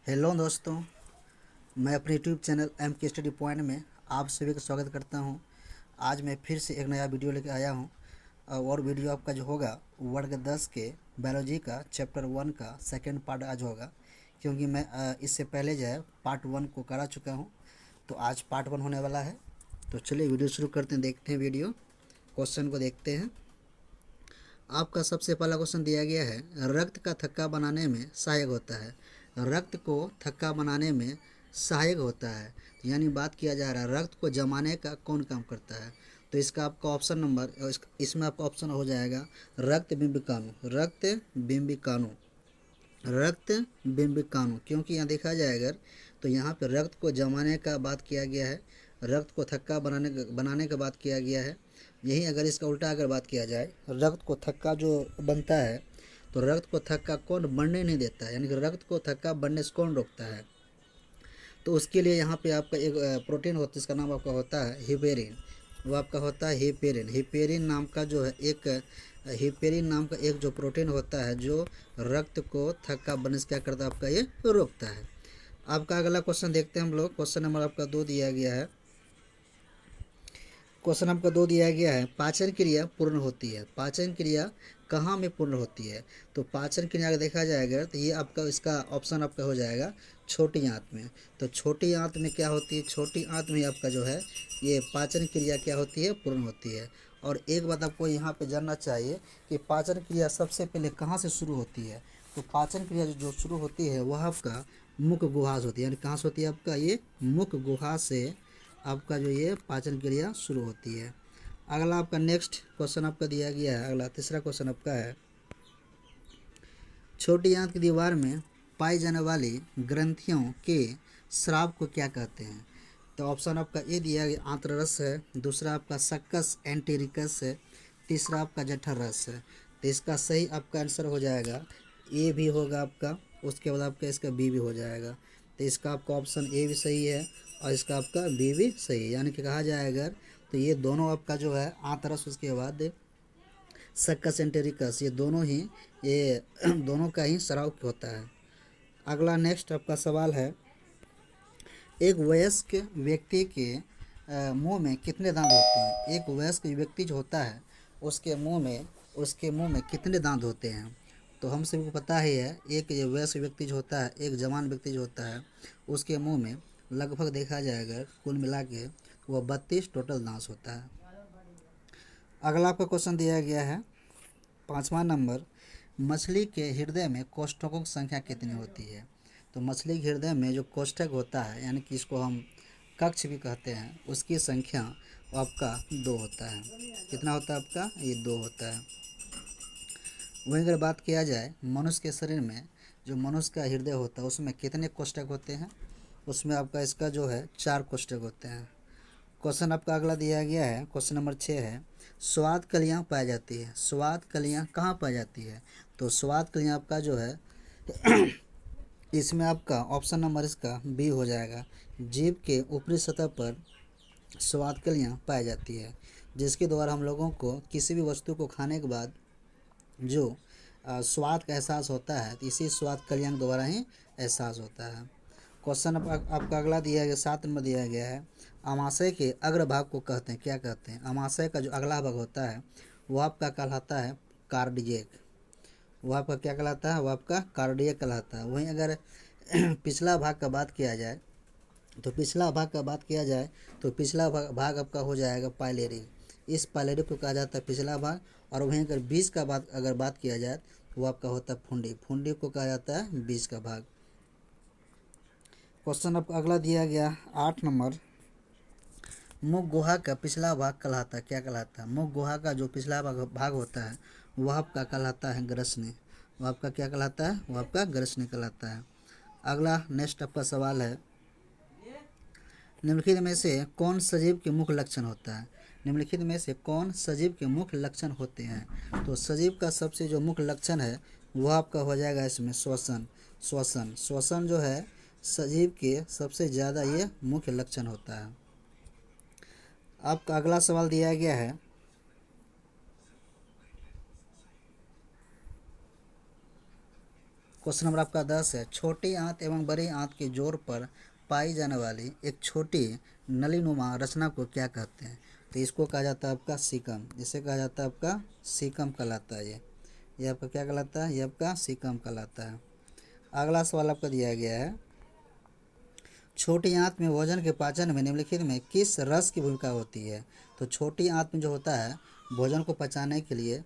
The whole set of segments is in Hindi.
हेलो दोस्तों, मैं अपने यूट्यूब चैनल एम के स्टडी पॉइंट में आप सभी का स्वागत करता हूं। आज मैं फिर से एक नया वीडियो लेकर आया हूं और वीडियो आपका जो होगा वर्ग 10 के बायोलॉजी का चैप्टर 1 का सेकंड पार्ट आज होगा, क्योंकि मैं इससे पहले जो है पार्ट 1 को करा चुका हूं, तो आज पार्ट 1 होने वाला है। तो चलिए वीडियो शुरू करते हैं, देखते हैं वीडियो, क्वेश्चन को देखते हैं। आपका सबसे पहला क्वेश्चन दिया गया है, रक्त का थक्का बनाने में सहायक होता है। रक्त को थक्का बनाने में सहायक होता है, यानी बात किया जा रहा है रक्त को जमाने का कौन काम करता है। तो इसका आपका ऑप्शन नंबर इसमें आपका ऑप्शन हो जाएगा रक्त बिंबिकाणु। रक्त बिंबिकाणु, रक्त बिंबिकाणु, क्योंकि यहाँ देखा जाए अगर तो यहाँ पे रक्त को जमाने का बात किया गया है, रक्त को थक्का बनाने का बात किया गया है। यही अगर इसका उल्टा अगर बात किया जाए, रक्त को थक्का जो बनता है तो रक्त को थक्का कौन बनने नहीं देता है, यानी कि रक्त को थक्का बनने से कौन रोकता है। तो उसके लिए यहाँ पे आपका एक प्रोटीन होता है, इसका नाम आपका होता है हिपेरिन। वो आपका होता है हिपेरिन। हिपेरिन नाम का जो है हिपेरिन नाम का एक जो प्रोटीन होता है जो रक्त को थक्का बनने से क्या करता है, आपका ये रोकता है। आपका अगला क्वेश्चन देखते हैं हम लोग। क्वेश्चन नंबर आपका 2 दिया गया है। क्वेश्चन आपका 2 दिया गया है, पाचन क्रिया पूर्ण होती है। पाचन क्रिया कहाँ में पूर्ण होती है। तो पाचन क्रिया अगर देखा जाएगा तो ये आपका इसका ऑप्शन आपका हो जाएगा छोटी आंत में। तो छोटी आंत में क्या होती है, छोटी आंत में आपका जो है ये पाचन क्रिया क्या होती है, पूर्ण होती है। और एक बात आपको यहाँ पे जानना चाहिए कि पाचन क्रिया सबसे पहले कहाँ से शुरू होती है। तो पाचन क्रिया जो शुरू होती है वह आपका मुख गुहा से होती है, यानी कहाँ से होती है, आपका ये मुख गुहा से आपका जो ये पाचन क्रिया शुरू होती है। अगला आपका नेक्स्ट क्वेश्चन आपका दिया गया है, अगला तीसरा क्वेश्चन आपका है, छोटी आंत की दीवार में पाई जाने वाली ग्रंथियों के स्राव को क्या कहते हैं। तो ऑप्शन आपका ए दिया गया आंत्ररस है, दूसरा आपका सक्कस एंटेरिकस है, तीसरा आपका जठर रस है। तो इसका सही आपका आंसर हो जाएगा ए भी होगा आपका, उसके बाद आपका इसका बी भी हो जाएगा। तो इसका आपका ऑप्शन ए भी सही है और इसका आपका बी भी सही है, यानी कि कहा जाए अगर तो ये दोनों आपका जो है आंतरस, उसके बाद सक्कस एंटेरिकस, ये दोनों ही ये दोनों का ही स्राव होता है। अगला नेक्स्ट आपका सवाल है, एक वयस्क व्यक्ति के मुंह में कितने दांत होते हैं। एक वयस्क व्यक्ति जो होता है उसके मुंह में कितने दांत होते हैं। तो हम सभी को पता ही है, एक ये वयस्क व्यक्ति जो होता है, एक जवान व्यक्ति जो होता है, उसके मुंह में लगभग देखा जाए अगर कुल मिला के वह 32 टोटल दांत होता है। अगला आपका क्वेश्चन दिया गया है 5वां नंबर, मछली के हृदय में कोष्ठकों की संख्या कितनी होती है। तो मछली के हृदय में जो कोष्ठक होता है, यानी कि इसको हम कक्ष भी कहते हैं, उसकी संख्या आपका 2 होता है। कितना होता है आपका, ये 2 होता है। वहीं अगर बात किया जाए मनुष्य के शरीर में, जो मनुष्य का हृदय होता है उसमें कितने कोष्ठक होते हैं, उसमें आपका इसका जो है 4 कोष्ठक होते हैं। क्वेश्चन आपका अगला दिया गया है, क्वेश्चन नंबर 6 है, स्वाद कलियाँ पाई जाती है। स्वाद कलियाँ कहाँ पाई जाती है। तो स्वाद कलियाँ आपका जो है इसमें आपका ऑप्शन नंबर इसका बी हो जाएगा, जीभ के ऊपरी सतह पर स्वाद कलियाँ पाई जाती है, जिसके द्वारा हम लोगों को किसी भी वस्तु को खाने के बाद जो स्वाद का एहसास होता है, तो इसी स्वाद कलियाँ के द्वारा ही एहसास होता है। क्वेश्चन आपका अगला दिया गया 7 नंबर दिया गया है, अमाशय के अग्रभाग को कहते हैं, क्या कहते हैं। अमाशय का जो अगला भाग होता है वो आपका कहलाता है कार्डियक। वो आपका क्या कहलाता है, वो आपका कार्डियक कहलाता है। वहीं अगर पिछला भाग का बात किया जाए तो पिछला भाग आपका हो जाएगा पाइलेरी। इस पाइलेरी को कहा जाता है पिछला भाग। और वहीं अगर बीज का बात किया जाए तो वो आपका होता है फुंडी। फुंडी को कहा जाता है बीज का भाग। क्वेश्चन आपका अगला दिया गया 8 नंबर, मुख गुहा का पिछला भाग कहलाता है, क्या कहलाता है। मुख गुहा का जो पिछला भाग होता है वह आपका कहलाता है ग्रसनी। वह आपका क्या कहलाता है, वह आपका ग्रसनी कहलाता है। अगला नेक्स्ट आपका सवाल है, निम्नलिखित में से कौन सजीव के मुख्य लक्षण होता है। निम्नलिखित में से कौन सजीव के मुख्य लक्षण होते हैं। तो सजीव का सबसे जो मुख्य लक्षण है वह आपका हो जाएगा इसमें श्वसन। श्वसन जो है सजीव के सबसे ज़्यादा ये मुख्य लक्षण होता है। आपका अगला सवाल दिया गया है, क्वेश्चन नंबर आपका 10 है, छोटी आंत एवं बड़ी आंत के जोड़ पर पाई जाने वाली एक छोटी नलीनुमा रचना को क्या कहते हैं? तो इसको कहा जाता है आपका सीकम। इसे कहा जाता है आपका सीकम कहलाता है। ये आपका क्या कहलाता है? ये आपका सीकम कहलाता है। अगला सवाल आपका दिया गया है, छोटी आंत में भोजन के पाचन में निम्नलिखित में किस रस की भूमिका होती है? तो छोटी आंत में जो होता है भोजन को पचाने के लिए,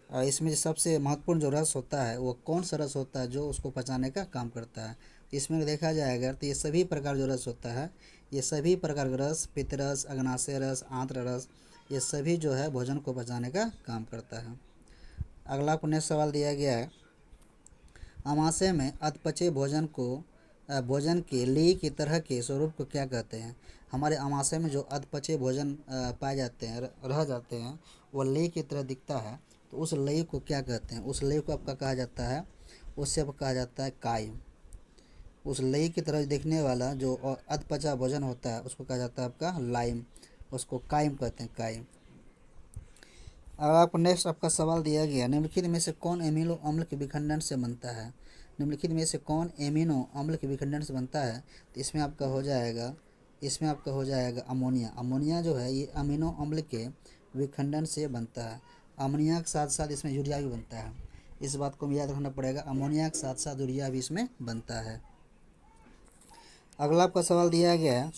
इसमें जो सबसे महत्वपूर्ण जो रस होता है वो कौन सा रस होता है जो उसको पचाने का काम करता है? इसमें देखा जाएगा तो ये सभी प्रकार जो रस होता है, ये सभी प्रकार का रस, पित्तरस, अग्नाशय रस, आंत्र रस, ये सभी जो है भोजन को पचाने का काम करता है। अगला पुण्य सवाल दिया गया है, अमाशय में अधपचे भोजन के ली की तरह के स्वरूप को क्या कहते हैं? हमारे अमाशय में जो अधपचे भोजन पाए जाते हैं, रह जाते हैं, वो ली की तरह दिखता है, तो उस लई को क्या कहते हैं? उस लई को आपका कहा जाता है, उससे आपका कहा जाता है कायम। उस लई की तरह दिखने वाला जो अधपचा भोजन होता है उसको कहा जाता है आपका लाइम, उसको कायम कहते हैं, कायम। अब आपको नेक्स्ट आपका सवाल दिया गया, निम्नलिखित में से कौन एमिनो अम्ल के विखंडन से बनता है? निम्नलिखित में से कौन एमिनो अम्ल के विखंडन से बनता है? तो इसमें आपका हो जाएगा अमोनिया। अमोनिया जो है ये अमीनो अम्ल के विखंडन से बनता है। अमोनिया के साथ साथ इसमें यूरिया भी बनता है, इस बात को याद रखना पड़ेगा, अमोनिया के साथ साथ यूरिया भी इसमें बनता है। अगला आपका सवाल दिया गया है,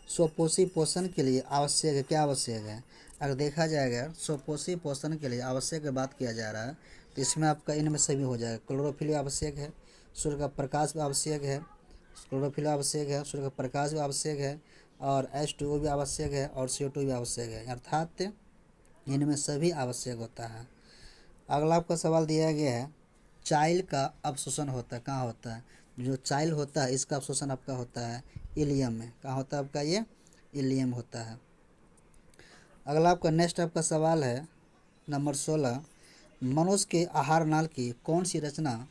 स्वपोषी पोषण के लिए आवश्यक है, क्या आवश्यक है? अगर देखा जाएगा स्वपोषी पोषण के लिए आवश्यक की बात किया जा रहा है तो इसमें आपका इनमें सभी हो जाएगा। क्लोरोफिल भी आवश्यक है, सूर्य का प्रकाश भी आवश्यक है, क्लोरोफिल आवश्यक है, सूर्य का प्रकाश भी आवश्यक है, और H2O भी आवश्यक है, और CO2 भी आवश्यक है, अर्थात इनमें सभी आवश्यक होता है। अगला आपका सवाल दिया गया है, चाइल का अवशोषण होता है, कहाँ होता है? जो चाइल होता है इसका अवशोषण आपका होता है इलियम में। कहाँ होता है आपका? ये इलियम होता है। अगला आपका नेक्स्ट आपका सवाल है नंबर 16, मनुष्य के आहार नाल की कौन सी रचना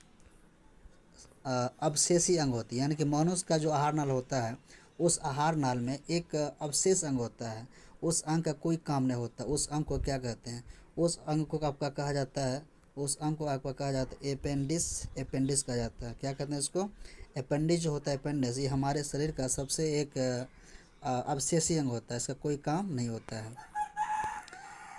अवशेषी अंग होती है? यानी कि मनुष्य का जो आहार नाल होता है उस आहार नाल में एक अवशेष अंग होता है, उस अंग का कोई काम नहीं होता, उस अंग को क्या कहते हैं? उस अंग को आपका कहा जाता है, उस अंग को आपका कहा जाता है एपेंडिस कहा जाता है। क्या कहते हैं इसको? अपेंडिस जो होता है, अपेंडिस, ये हमारे शरीर का सबसे एक अवशेषी अंग होता है, इसका कोई काम नहीं होता है।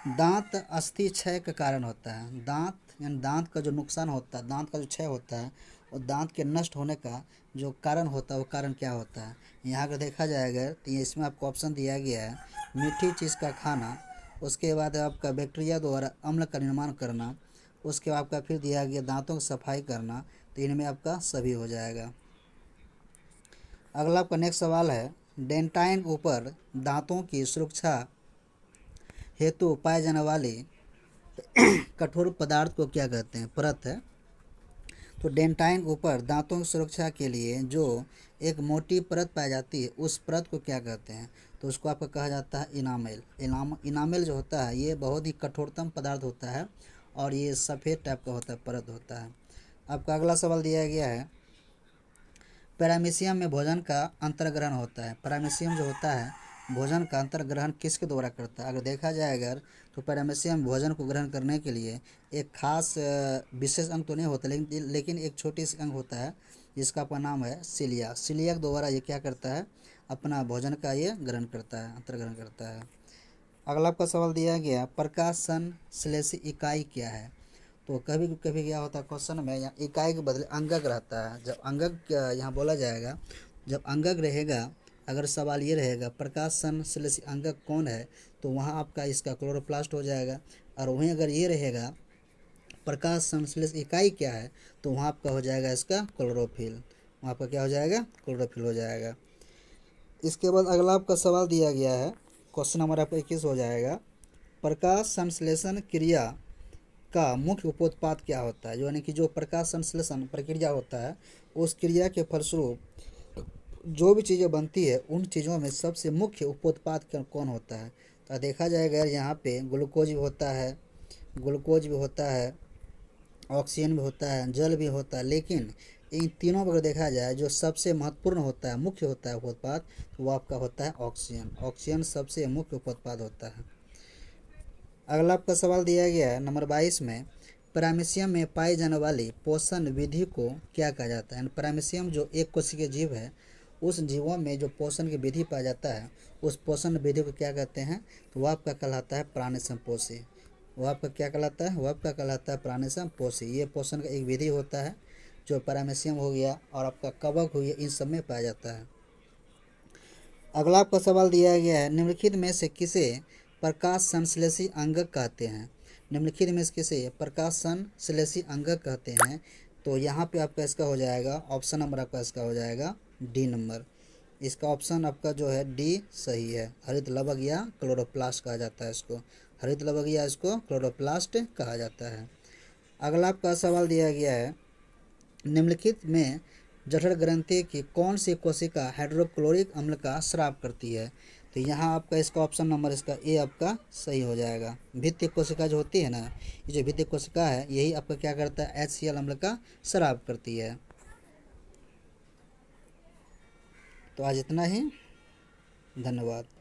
दांत अस्थि क्षय का कारण होता है। दांत यानी दांत का जो नुकसान होता है, दांत का जो क्षय होता है, और दांत के नष्ट होने का जो कारण होता है वो कारण क्या होता है? यहाँ अगर देखा जाएगा तो ये इसमें आपको ऑप्शन दिया गया है, मीठी चीज़ का खाना, उसके बाद आपका बैक्टीरिया द्वारा अम्ल का निर्माण करना, उसके बाद आपका फिर दिया गया दांतों की सफाई करना, तो इनमें आपका सभी हो जाएगा। अगला आपका नेक्स्ट सवाल है, डेंटाइन ऊपर दांतों की सुरक्षा हेतु पाए जाने वाले कठोर पदार्थ को क्या कहते हैं? परत है। तो डेंटाइन ऊपर दांतों की सुरक्षा के लिए जो एक मोटी परत पाई जाती है उस परत को क्या कहते हैं? तो उसको आपका कहा जाता है इनामेल। इनामेल जो होता है ये बहुत ही कठोरतम पदार्थ होता है, और ये सफ़ेद टाइप का होता है, परत होता है। आपका अगला सवाल दिया गया है, पैरामीशियम में भोजन का अंतर्ग्रहण होता है। पैरामीशियम जो होता है भोजन का अंतर्ग्रहण किसके द्वारा करता है? अगर देखा जाए अगर तो पैरामीशियम भोजन को ग्रहण करने के लिए एक खास विशेष अंग तो नहीं होता, लेकिन एक छोटी सी अंग होता है जिसका अपना नाम है सिलिया। सिलिया के द्वारा ये क्या करता है? अपना भोजन का ये ग्रहण करता है, अंतर्ग्रहण करता है। अगला आपका सवाल दिया गया, प्रकाश संश्लेषी इकाई क्या है? तो कभी कभी क्या होता है क्वेश्चन में, यहाँ इकाई के बदले अंगक रहता है। जब अंगक यहाँ बोला जाएगा, जब अंगक रहेगा, अगर सवाल ये रहेगा प्रकाश संश्लेषी अंगक कौन है, तो वहाँ आपका इसका क्लोरोप्लास्ट हो जाएगा। और वहीं अगर ये रहेगा प्रकाश संश्लेषी इकाई क्या है, तो वहाँ आपका हो जाएगा इसका क्लोरोफिल, वहाँ आपका क्या हो जाएगा? क्लोरोफिल हो जाएगा। इसके बाद अगला आपका सवाल दिया गया है, क्वेश्चन नंबर आपका 21 हो जाएगा, प्रकाश संश्लेषण क्रिया का मुख्य उपोत्पाद क्या होता है? यानी कि जो प्रकाश संश्लेषण प्रक्रिया होता है उस क्रिया के फलस्वरूप जो भी चीज़ें बनती है उन चीज़ों में सबसे मुख्य उपोत्पाद कौन होता है? तो देखा जाएगा यहाँ पे ग्लूकोज भी होता है, ऑक्सीजन भी होता है, जल भी होता है, लेकिन इन तीनों पर देखा जाए जो सबसे महत्वपूर्ण होता है, मुख्य होता है उपोत्पाद, तो वो आपका होता है ऑक्सीजन। ऑक्सीजन सबसे मुख्य उपोत्पाद होता है। अगला आपका सवाल दिया गया है नंबर 22 में, पैरामीशियम में पाई जाने वाली पोषण विधि को क्या कहा जाता है। पैरामीशियम जो एक कोशिकीय जीव है, उस जीवों में जो पोषण की विधि पाया जाता है, उस पोषण विधि को क्या कहते हैं, तो वह आपका कहलाता है प्राणिसंपोषी। वह आपका क्या कहलाता है, वह आपका कहलाता है प्राणिसंपोषी। ये पोषण का एक विधि होता है जो पैरामीशियम हो गया और आपका कवक हो गया, इन सब में पाया जाता है। अगला आपका सवाल दिया गया है, निम्नलिखित में से किसे प्रकाश संश्लेषी अंगक कहते हैं। निम्नलिखित में से किसे प्रकाश संश्लेषी अंगक कहते हैं। तो यहाँ पे आपका इसका हो जाएगा ऑप्शन नंबर, आपका इसका हो जाएगा डी नंबर। इसका ऑप्शन आपका जो है डी सही है। हरित लवक या क्लोरोप्लास्ट कहा जाता है इसको, हरित लवक या इसको क्लोरोप्लास्ट कहा जाता है। अगला आपका सवाल दिया गया है, निम्नलिखित में जठर ग्रंथि की कौन सी कोशिका हाइड्रोक्लोरिक अम्ल का स्राव करती है। तो यहाँ आपका इसका ऑप्शन नंबर इसका ए आपका सही हो जाएगा। भित्ति कोशिका जो होती है ना, ये जो भित्ति कोशिका है, यही आपका क्या करता है, HCl अम्ल का स्राव करती है। तो आज इतना ही, धन्यवाद।